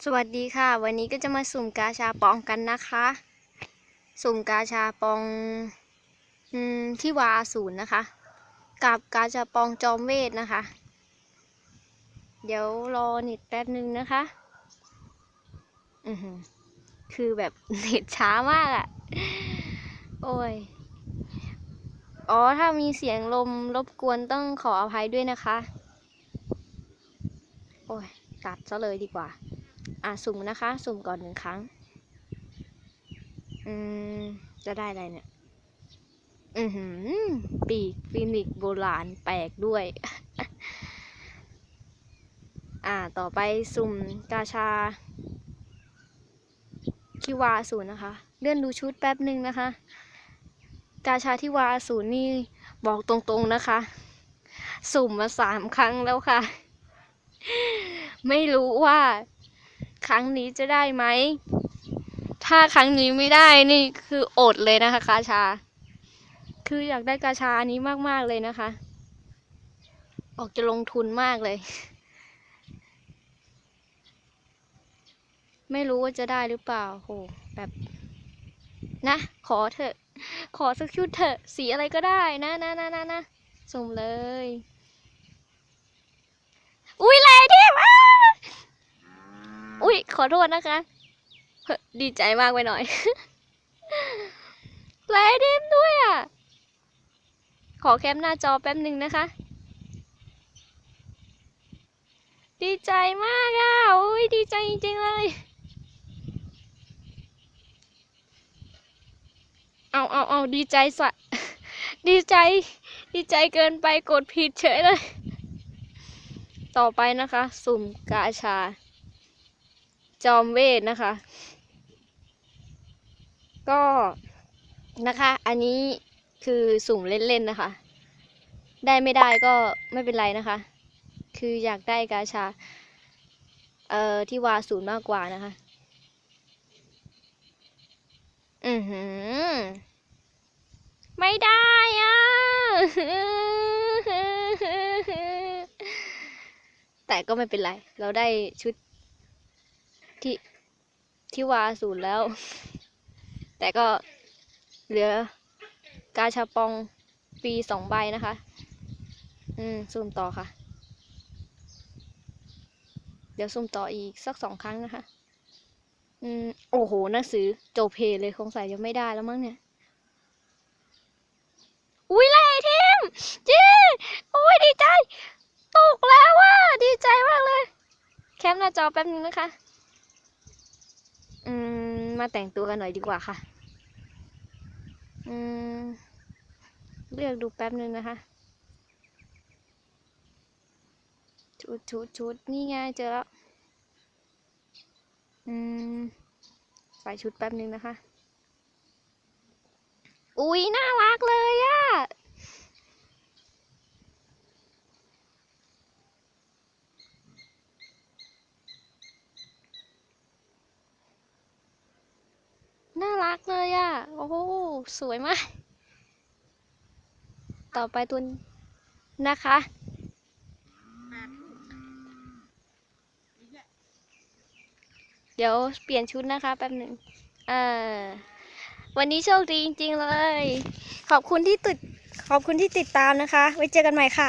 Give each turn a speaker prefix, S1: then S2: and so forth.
S1: สวัสดีค่ะวันนี้ก็จะมาสุ่มกาชาปองกันนะคะสุ่มกาชาปองที่วาศูนย์นะคะกับกาชาปองจอมเวทนะคะเดี๋ยวรอเน็ตแป๊บนึงนะคะคือแบบเน็ตช้ามากอ่ะโอ้ยถ้ามีเสียงลมรบกวนต้องขออภัยด้วยนะคะโอ้ยตัดซะเลยดีกว่าสุ่มนะคะสุ่มก่อน1 ครั้งจะได้อะไรเนี่ยปีกฟินิกโบราณแปลกด้วย ต่อไปสุ่มกาชาที่วาศูนย์นะคะเลื่อนดูชุดแป๊บหนึ่งนะคะกาชาที่วาศูนย์นี่บอกตรงๆนะคะสุ่มมา3 ครั้งแล้วค่ะ ไม่รู้ว่าครั้งนี้จะได้ไหมถ้าครั้งนี้ไม่ได้นี่คืออดเลยนะคะกาชาคืออยากได้กาชาอันนี้มากๆเลยนะคะออกจะลงทุนมากเลยไม่รู้ว่าจะได้หรือเปล่าโหแบบนะขอเถอะขอสักชุดเถอะสีอะไรก็ได้นะสุ่มเลยอุ้ยแรงดิอุ้ยขอโทษนะคะดีใจมากไปหน่อยแรงดิมด้วยขอแคปหน้าจอแป๊บหนึ่งนะคะดีใจมากอุ้ยดีใจจริงๆเลยเอาดีใจดีใจเกินไปกดผิดเฉยเลยต่อไปนะคะสุ่มกาชาจอมเวทนะคะก็นะคะอันนี้คือสุ่มเล่นๆนะคะได้ไม่ได้ก็ไม่เป็นไรนะคะคืออยากได้กาชาที่วาศูนย์มากกว่านะคะไม่ได้แต่ก็ไม่เป็นไรเราได้ชุดที่วาศูนย์แล้วแต่ก็เหลือกาชาปองฟรี2 ใบนะคะสุ่มต่อค่ะเดี๋ยวสุ่มต่ออีกสัก2 ครั้งนะคะโอ้โหหนังสือโจเพเลยคงใส่ยังไม่ได้แล้วมั้งเนี่ยอุ้ยไล่ทีมจีโอ้ยดีใจตกแล้วดีใจมากเลยแคปหน้าจอแป๊บนึงนะคะมาแต่งตัวกันหน่อยดีกว่าค่ะเลือกดูแป๊บนึงนะคะชุดนี่ไงเจอแล้วใส่ชุดแป๊บนึงนะคะอุ๊ยน่ารักเลยน่ารักเลยโอ้โหสวยมากต่อไปตัวนะคะเดี๋ยวเปลี่ยนชุดนะคะแป๊บหนึ่งวันนี้โชคดีจริงๆเลยขอบคุณที่ติดตามนะคะไว้เจอกันใหม่ค่ะ